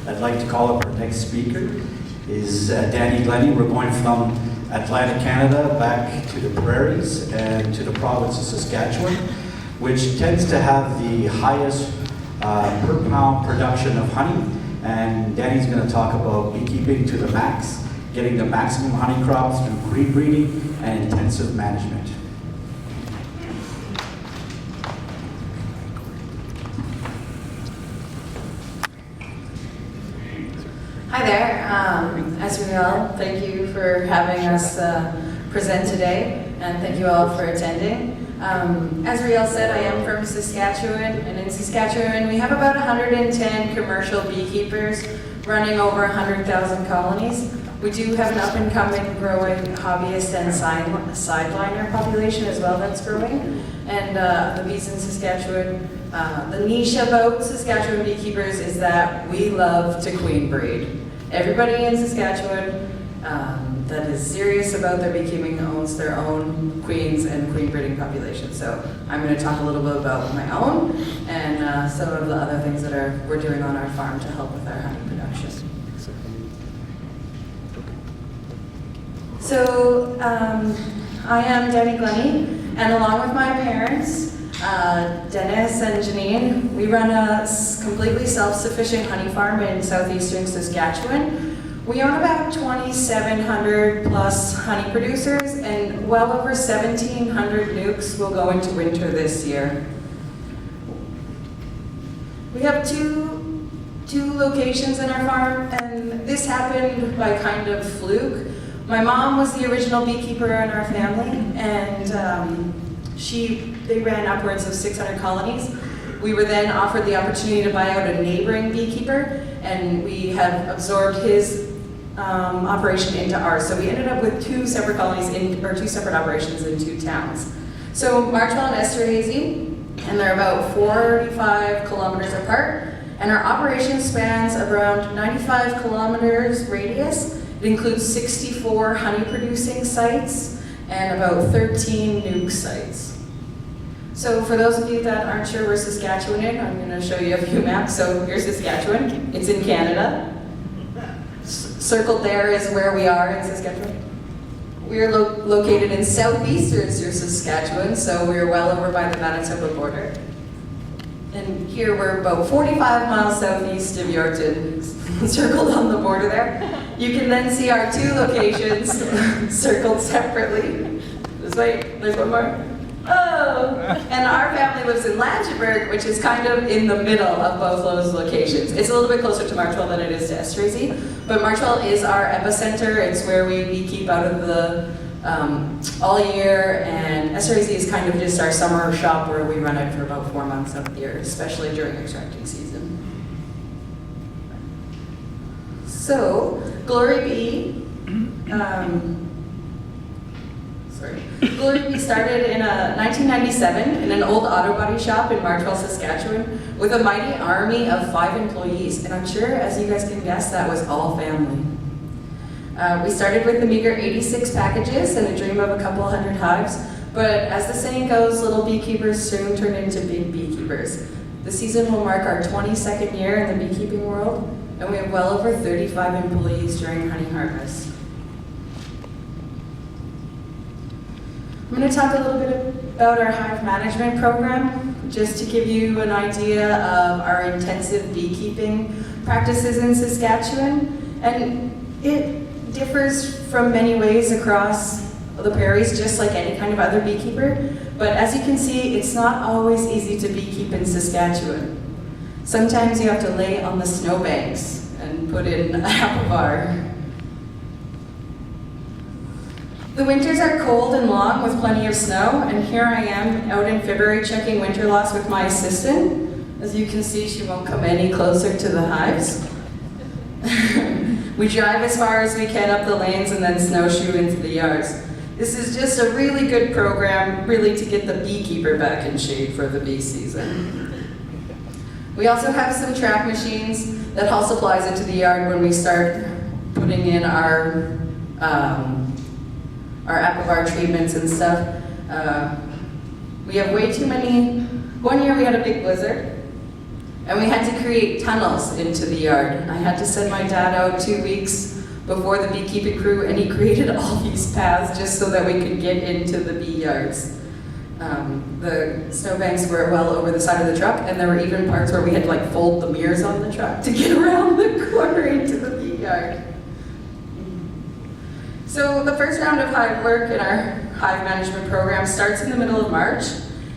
I'd like to call up our next speaker, is Dani Glennie. We're going from Atlantic Canada back to the prairies and to the province of Saskatchewan, which tends to have the highest per pound production of honey. And Dani's going to talk about beekeeping to the max, getting the maximum honey crops through queen breeding and intensive management. Hi there. As we all, thank you for having us present today, and thank you all for attending. As Riel said, I am from Saskatchewan, and in Saskatchewan we have about 110 commercial beekeepers running over 100,000 colonies. We do have an up-and-coming growing hobbyist and sideliner population as well that's growing. And the bees in Saskatchewan, the niche about Saskatchewan beekeepers is that we love to queen breed. Everybody in Saskatchewan that is serious about their beekeeping owns their own queens and queen breeding population. So I'm going to talk a little bit about my own and some of the other things that we're doing on our farm to help with our honey production. So I am Dani Glennie, and along with my parents, Dennis and Janine, we run a completely self-sufficient honey farm in southeastern Saskatchewan. We own about 2,700 plus honey producers, and well over 1,700 nukes will go into winter this year. We have two locations in our farm, and this happened by kind of fluke. My mom was the original beekeeper in our family, and they ran upwards of 600 colonies. We were then offered the opportunity to buy out a neighboring beekeeper, and we have absorbed his operation into ours. So we ended up with two separate operations in two towns. So Marchwell and Esterhazy, and they're about 45 kilometers apart, and our operation spans around 95 kilometers radius. It includes 64 honey producing sites and about 13 nuke sites. So for those of you that aren't sure where Saskatchewan is, I'm going to show you a few maps. So here's Saskatchewan. It's in Canada. Circled there is where we are in Saskatchewan. We are located in southeastern Saskatchewan, so we're well over by the Manitoba border. And here we're about 45 miles southeast of Yorkton, circled on the border there. You can then see our two locations circled separately. Just wait, there's one more. Oh! And our family lives in Langenburg, which is kind of in the middle of both those locations. It's a little bit closer to Marchwell than it is to Esterhazy, but Marchwell is our epicenter. It's where we beekeep out of the all year, and Esterhazy is kind of just our summer shop where we run it for about 4 months of the year, especially during extracting season. So, Glory Bee, Glory Bee started in 1997 in an old auto body shop in Marchwell, Saskatchewan, with a mighty army of 5 employees, and I'm sure, as you guys can guess, that was all family. We started with a meager 86 packages and a dream of a couple hundred hives, but as the saying goes, little beekeepers soon turn into big beekeepers. The season will mark our 22nd year in the beekeeping world, and we have well over 35 employees during honey harvest. I'm going to talk a little bit about our hive management program, just to give you an idea of our intensive beekeeping practices in Saskatchewan. And it differs from many ways across the prairies, just like any kind of other beekeeper. But as you can see, it's not always easy to beekeep in Saskatchewan. Sometimes you have to lay on the snowbanks and put in a apivar. The winters are cold and long with plenty of snow, and here I am out in February checking winter loss with my assistant. As you can see, she won't come any closer to the hives. We drive as far as we can up the lanes and then snowshoe into the yards. This is just a really good program, really to get the beekeeper back in shape for the bee season. We also have some track machines that haul supplies into the yard when we start putting in our apivar treatments and stuff. We have way too many. One year we had a big blizzard, And we had to create tunnels into the yard. I had to send my dad out 2 weeks before the beekeeping crew, and he created all these paths just so that we could get into the bee yards. The snowbanks were well over the side of the truck, and there were even parts where we had to like fold the mirrors on the truck to get around the corner into the bee yard. So the first round of hive work in our hive management program starts in the middle of March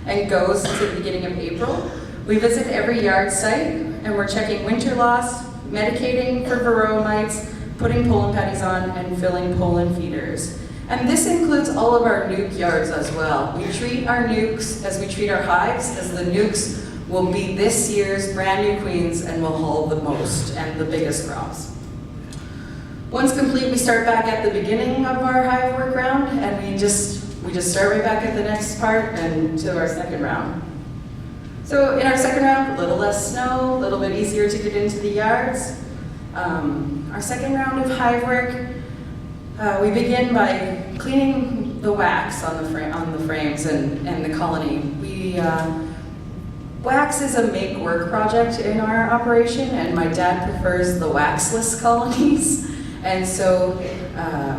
and goes to the beginning of April. We visit every yard site, and we're checking winter loss, medicating for varroa mites, putting pollen patties on, and filling pollen feeders. And this includes all of our nuke yards as well. We treat our nukes as we treat our hives, as the nukes will be this year's brand new queens and will hold the most and the biggest crops. Once complete, we start back at the beginning of our hive work round, and we just start right back at the next part and to our second round. So in our second round, a little less snow, a little bit easier to get into the yards. Our second round of hive work, we begin by cleaning the wax on the frames and the colony. Wax is a make-work project in our operation, and my dad prefers the waxless colonies. And so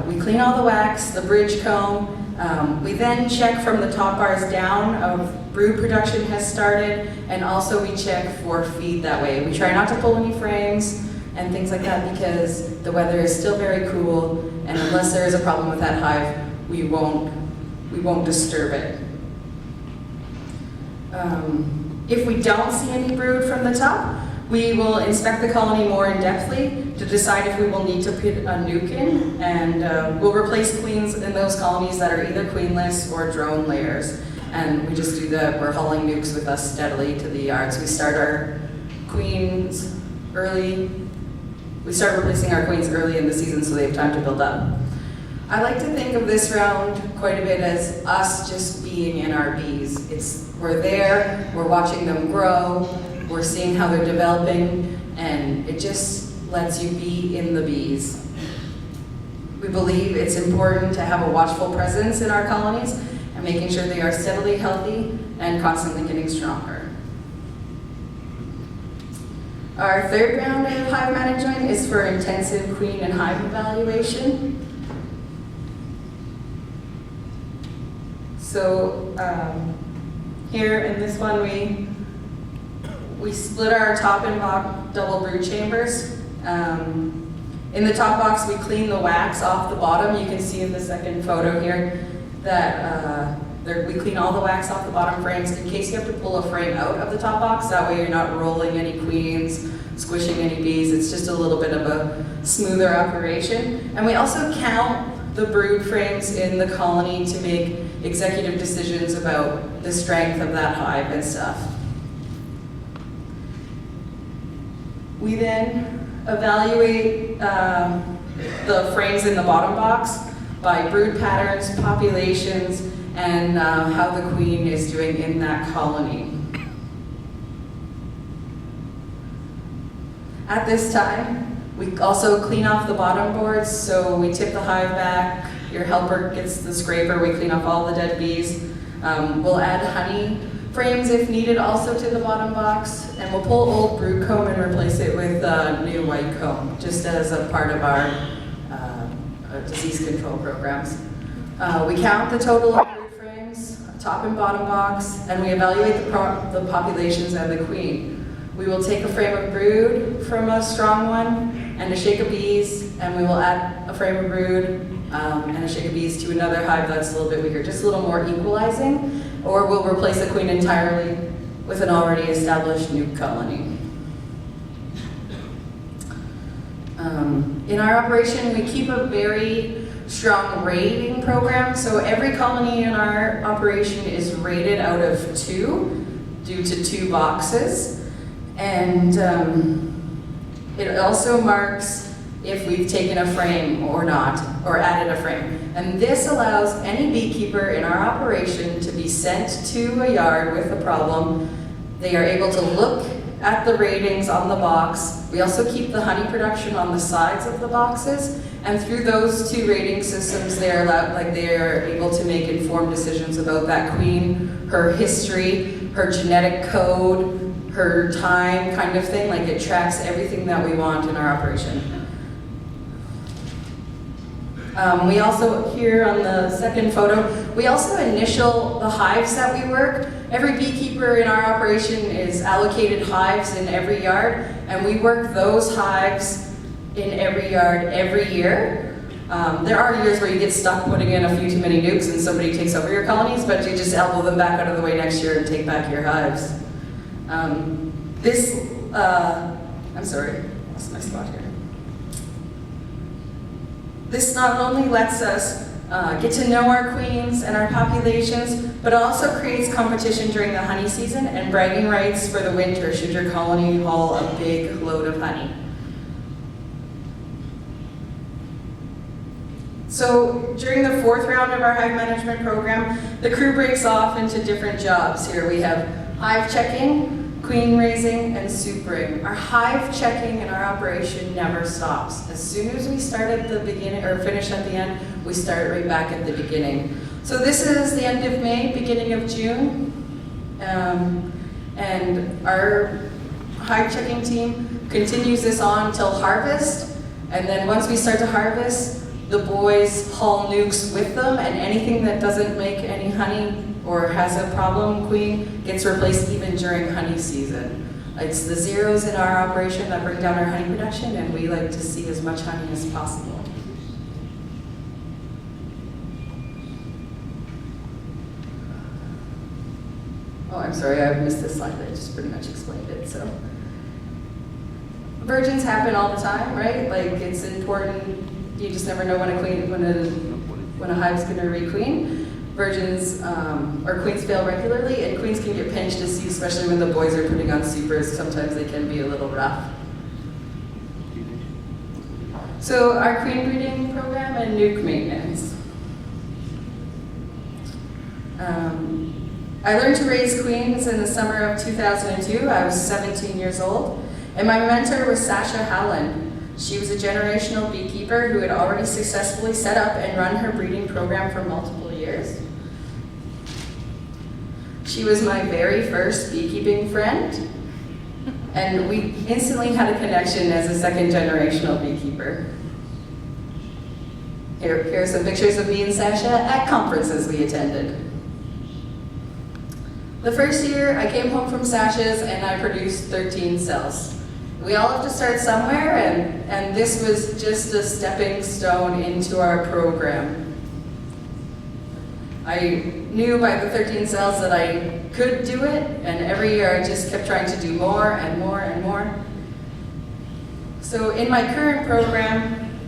we clean all the wax, the bridge comb. We then check from the top bars down of brood production has started, and also we check for feed that way. We try not to pull any frames and things like that because the weather is still very cool, and unless there is a problem with that hive, we won't disturb it. If we don't see any brood from the top, we will inspect the colony more in-depthly to decide if we will need to put a nuke in, and we'll replace queens in those colonies that are either queenless or drone layers. And we just do we're hauling nukes with us steadily to the yards. We start our queens early. We start replacing our queens early in the season so they have time to build up. I like to think of this round quite a bit as us just being in our bees. We're there, we're watching them grow, we're seeing how they're developing, and it just lets you be in the bees. We believe it's important to have a watchful presence in our colonies and making sure they are steadily healthy and constantly getting stronger. Our third round of hive management is for intensive queen and hive evaluation. So here in this one, we split our top and bottom double brood chambers. In the top box, we clean the wax off the bottom. You can see in the second photo here that we clean all the wax off the bottom frames in case you have to pull a frame out of the top box. That way you're not rolling any queens, squishing any bees. It's just a little bit of a smoother operation. And we also count the brood frames in the colony to make executive decisions about the strength of that hive and stuff. We then evaluate the frames in the bottom box by brood patterns, populations, and how the queen is doing in that colony. At this time, we also clean off the bottom boards, so we tip the hive back, your helper gets the scraper, we clean off all the dead bees. We'll add honey frames if needed also to the bottom box, and we'll pull old brood comb and replace it with new white comb, just as a part of our disease control programs. We count the total of brood frames, top and bottom box, and we evaluate the populations and the queen. We will take a frame of brood from a strong one and a shake of bees, and we will add a frame of brood and a shake of bees to another hive that's a little bit weaker, just a little more equalizing, or we'll replace the queen entirely with an already established nuke colony. In our operation, we keep a very strong rating program, so every colony in our operation is rated out of 2 due to 2 boxes. And it also marks if we've taken a frame or not, or added a frame. And this allows any beekeeper in our operation to be sent to a yard with a problem. They are able to look at the ratings on the box. We also keep the honey production on the sides of the boxes, and through those 2 rating systems, they are able to make informed decisions about that queen, her history, her genetic code, her time kind of thing, like it tracks everything that we want in our operation. We also, here on the second photo, we also initial the hives that we work. Every beekeeper in our operation is allocated hives in every yard, and we work those hives in every yard every year. There are years where you get stuck putting in a few too many nukes and somebody takes over your colonies, but you just elbow them back out of the way next year and take back your hives. I'm sorry, lost my spot here. This not only lets us get to know our queens and our populations, but also creates competition during the honey season and bragging rights for the winter should your colony haul a big load of honey. So during the fourth round of our hive management program, the crew breaks off into different jobs. Here we have hive checking, queen raising, and supering. Our hive checking in our operation never stops. As soon as we start at the beginning or finish at the end, we start right back at the beginning. So this is the end of May, beginning of June, and our hive checking team continues this on till harvest. And then once we start to harvest, the boys haul nukes with them, and anything that doesn't make any honey or has a problem queen gets replaced even during honey season. It's the zeros in our operation that bring down our honey production, and we like to see as much honey as possible. Oh, I'm sorry, I missed this slide. I just pretty much explained it. So, virgins happen all the time, right? Like, it's important. You just never know when a hive's going to requeen. Virgins or queens fail regularly, and queens can get pinched to see, especially when the boys are putting on supers. Sometimes they can be a little rough. So our queen breeding program and nuke maintenance. I learned to raise queens in the summer of 2002. I was 17 years old, and my mentor was Sasha Howland. She was a generational beekeeper who had already successfully set up and run her breeding program for multiple years. She was my very first beekeeping friend, and we instantly had a connection as a second generational beekeeper. Here are some pictures of me and Sasha at conferences we attended. The first year, I came home from Sasha's and I produced 13 cells. We all have to start somewhere, and this was just a stepping stone into our program. I knew by the 13 cells that I could do it, and every year I just kept trying to do more and more and more. So in my current program,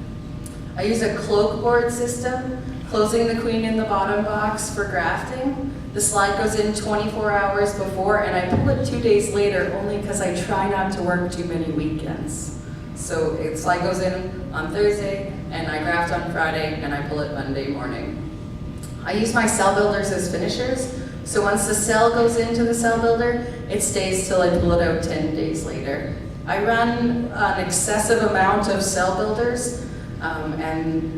I use a cloak board system, closing the queen in the bottom box for grafting. The slide goes in 24 hours before, and I pull it 2 days later only because I try not to work too many weekends. So the slide goes in on Thursday, and I graft on Friday, and I pull it Monday morning. I use my cell builders as finishers, so once the cell goes into the cell builder, it stays till I pull it out 10 days later. I run an excessive amount of cell builders, and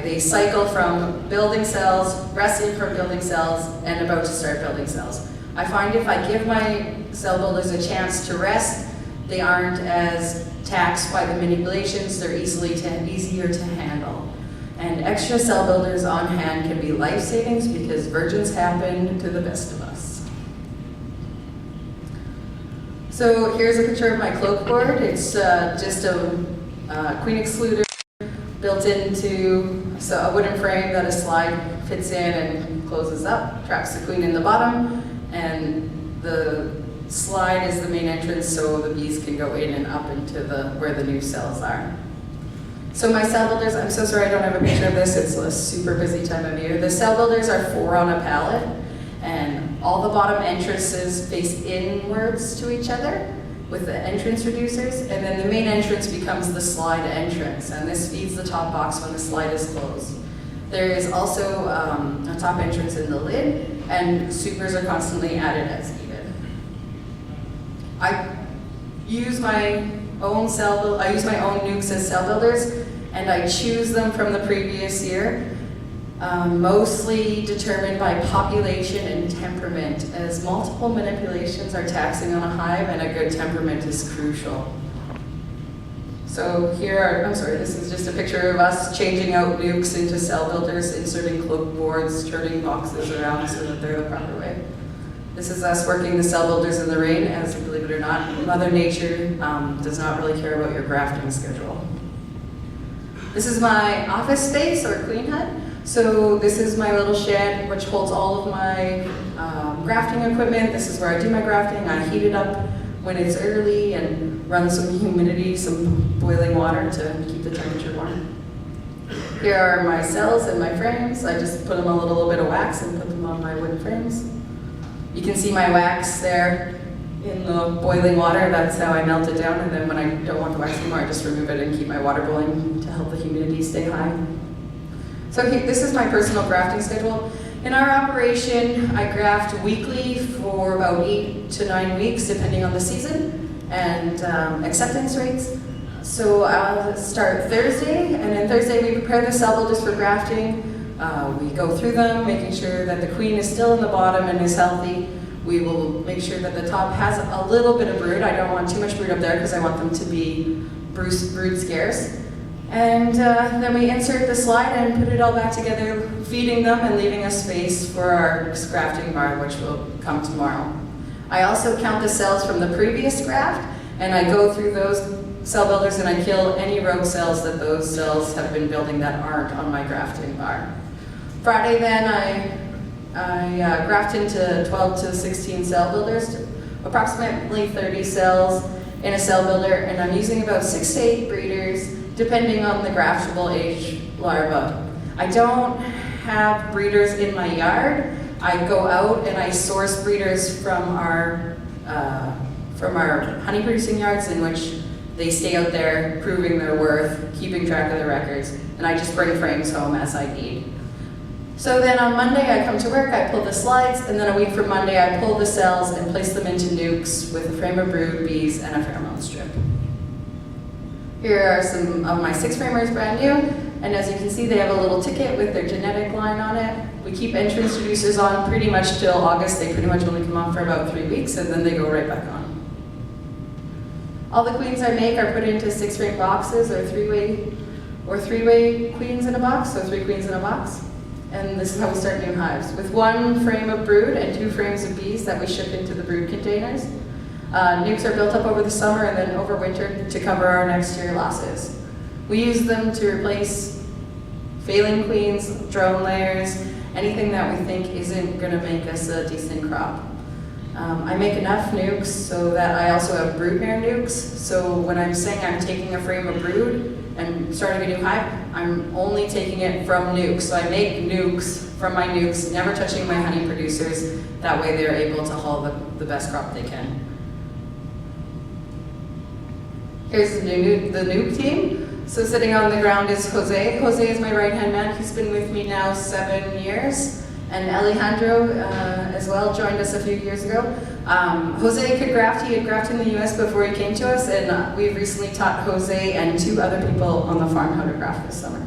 they cycle from building cells, resting from building cells, and about to start building cells. I find if I give my cell builders a chance to rest, they aren't as taxed by the manipulations, they're easier to handle. And extra cell builders on hand can be life savings because virgins happen to the best of us. So here's a picture of my cloak board. It's just a queen excluder built into a wooden frame that a slide fits in and closes up, traps the queen in the bottom, and the slide is the main entrance so the bees can go in and up into where the new cells are. So my cell builders, I'm so sorry I don't have a picture of this, it's a super busy time of year. The cell builders are 4 on a pallet, and all the bottom entrances face inwards to each other with the entrance reducers, and then the main entrance becomes the slide entrance, and this feeds the top box when the slide is closed. There is also a top entrance in the lid, and supers are constantly added as needed. I use my own nukes as cell builders, and I choose them from the previous year. mostly determined by population and temperament, as multiple manipulations are taxing on a hive and a good temperament is crucial. So here are, this is just a picture of us changing out nukes into cell builders, inserting cloak boards, turning boxes around so that they're the proper way. This is us working the cell builders in the rain, as believe it or not, Mother Nature does not really care about your grafting schedule. This is my office space, or queen hut. So this is my little shed, which holds all of my grafting equipment. This is where I do my grafting. I heat it up when it's early and run some humidity, some boiling water to keep the temperature warm. Here are my cells and my frames. I just put them a little bit of wax and put them on my wood frames. You can see my wax there in the boiling water. That's how I melt it down, and then when I don't want the wax anymore, I just remove it and keep my water boiling to help the humidity stay high. So this is my personal grafting schedule. In our operation, I graft weekly for about 8 to 9 weeks, depending on the season and acceptance rates. So I'll start Thursday, and then Thursday we prepare the cell builders for grafting. We go through them, making sure that the queen is still in the bottom and is healthy. We will make sure that the top has a little bit of brood. I don't want too much brood up there because I want them to be brood scarce. And then we insert the slide and put it all back together, feeding them and leaving a space for our grafting bar, which will come tomorrow. I also count the cells from the previous graft, and I go through those cell builders and I kill any rogue cells that those cells have been building that aren't on my grafting bar. Friday then I graft into 12 to 16 cell builders, approximately 30 cells in a cell builder, and I'm using about 6 to 8 breeders, depending on the graftable age larva. I don't have breeders in my yard. I go out and I source breeders from our honey producing yards, in which they stay out there proving their worth, keeping track of their records, and I just bring frames home as I need. So then on Monday I come to work, I pull the slides, and then a week from Monday I pull the cells and place them into nukes with a frame of brood, bees, and a pheromone strip. Here are some of my 6 framers, brand new, and as you can see they have a little ticket with their genetic line on it. We keep entrance reducers on pretty much till August. They pretty much only come on for about 3 weeks, and then they go right back on. All the queens I make are put into 6 frame boxes, or three-way queens in a box, so 3 queens in a box. And this is how we start new hives, with 1 frame of brood and 2 frames of bees that we ship into the brood containers. Nukes are built up over the summer and then overwintered to cover our next year losses. We use them to replace failing queens, drone layers, anything that we think isn't going to make us a decent crop. I make enough nukes so that I also have broodmare nukes. So when I'm saying I'm taking a frame of brood and starting a new hive, I'm only taking it from nukes. So I make nukes from my nukes, never touching my honey producers. That way they're able to haul the best crop they can. Here's the nuke team. So sitting on the ground is Jose. Jose is my right-hand man. He's been with me now 7 years. And Alejandro as well joined us a few years ago. Jose could graft. He had grafted in the US before he came to us, and we've recently taught Jose and 2 other people on the farm how to graft this summer.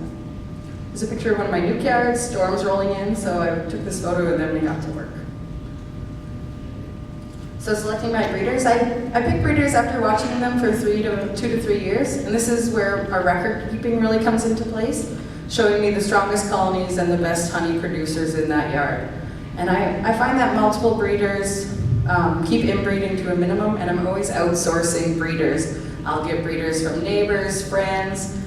There's a picture of one of my nuke yards, storms rolling in, so I took this photo and then we got to work. So selecting my breeders, I pick breeders after watching them for 2 to 3 years, and this is where our record keeping really comes into place, showing me the strongest colonies and the best honey producers in that yard. And I find that multiple breeders keep inbreeding to a minimum, and I'm always outsourcing breeders. I'll get breeders from neighbors, friends,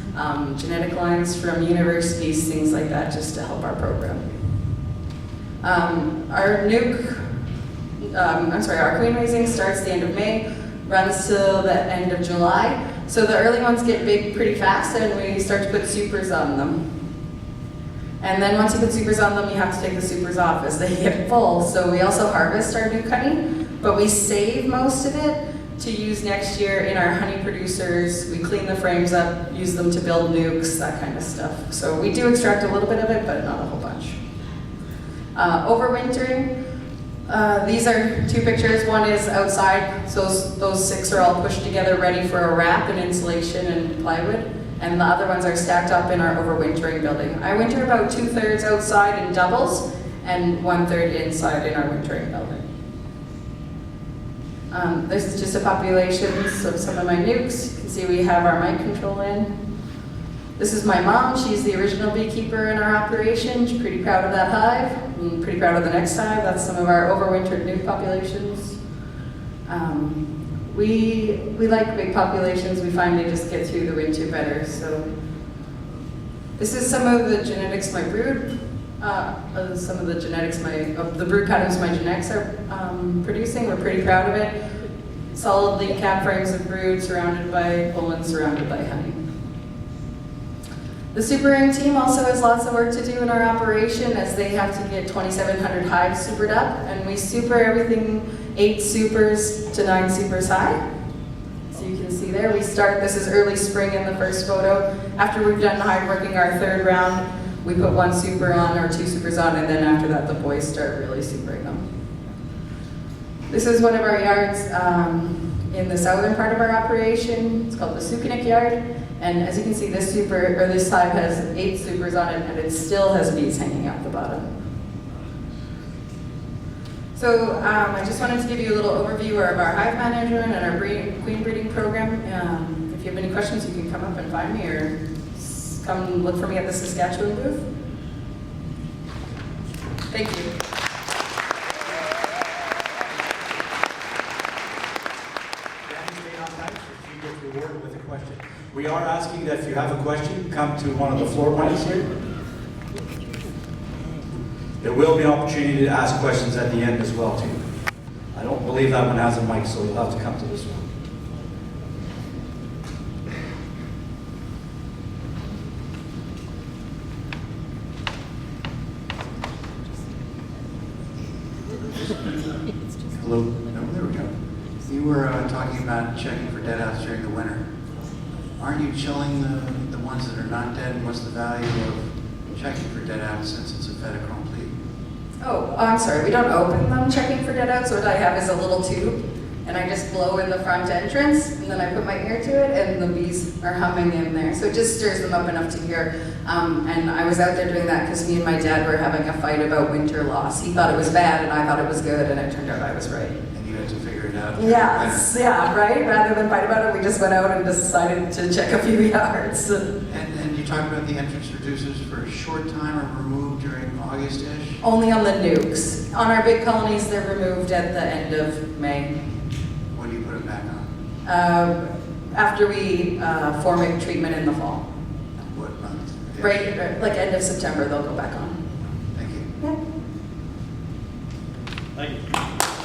genetic lines from universities, things like that, just to help our program. Our queen raising starts the end of May, runs till the end of July. So the early ones get big pretty fast, and we start to put supers on them. And then once you put supers on them, you have to take the supers off as they get full. So we also harvest our nuke honey, but we save most of it to use next year in our honey producers. We clean the frames up, use them to build nukes, that kind of stuff. So we do extract a little bit of it, but not a whole bunch. Overwintering. These are 2 pictures. One is outside, so those 6 are all pushed together ready for a wrap and insulation and plywood. and the other ones are stacked up in our overwintering building. I winter about 2/3 outside in doubles and 1/3 inside in our wintering building. This is just a population of some of my nukes. You can see we have our mic control in. This is my mom. She's the original beekeeper in our operation. She's pretty proud of that hive. I'm pretty proud of the next hive. That's some of our overwintered nuke populations. We like big populations. We find they just get through the winter better. So this is some of the genetics my brood, some of the genetics the brood patterns my genetics are producing. We're pretty proud of it. Solidly cap frames of brood surrounded by pollen, surrounded by honey. The supering team also has lots of work to do in our operation as they have to get 2,700 hives supered up, and we super everything 8 supers to 9 supers high. So you can see there, this is early spring in the first photo. After we've done hive working our 3rd round, we put 1 super on or 2 supers on, and then after that the boys start really supering them. This is one of our yards in the southern part of our operation. It's called the Sukanik yard. And as you can see, this hive has 8 supers on it, and it still has bees hanging out the bottom. So I just wanted to give you a little overview of our hive management and our queen breeding program. If you have any questions, you can come up and find me or come look for me at the Saskatchewan booth. Thank you. With a question. We are asking that if you have a question, come to one of the floor mics here. There will be an opportunity to ask questions at the end as well too. I don't believe that one has a mic, so you'll have to come to this one. Hello. No, there we go. You were talking about checking for deadouts during the winter. Aren't you chilling the ones that are not dead? And what's the value of checking for deadouts since it's a fait accompli? Oh, I'm sorry. We don't open them checking for deadouts. What I have is a little tube, and I just blow in the front entrance, and then I put my ear to it, and the bees are humming in there. So it just stirs them up enough to hear. And I was out there doing that because me and my dad were having a fight about winter loss. He thought it was bad, and I thought it was good, and it turned out I was right. And you had to figure it out. Yes, yeah, right? Rather than fight about it, we just went out and decided to check a few yards. And you talked about the entrance reducers for a short time or removed during August-ish? Only on the nukes. On our big colonies, they're removed at the end of May. When do you put them back on? After we formic treatment in the fall. What month? Yes. Right, like end of September, they'll go back on. Thank you. Yeah. Thank you.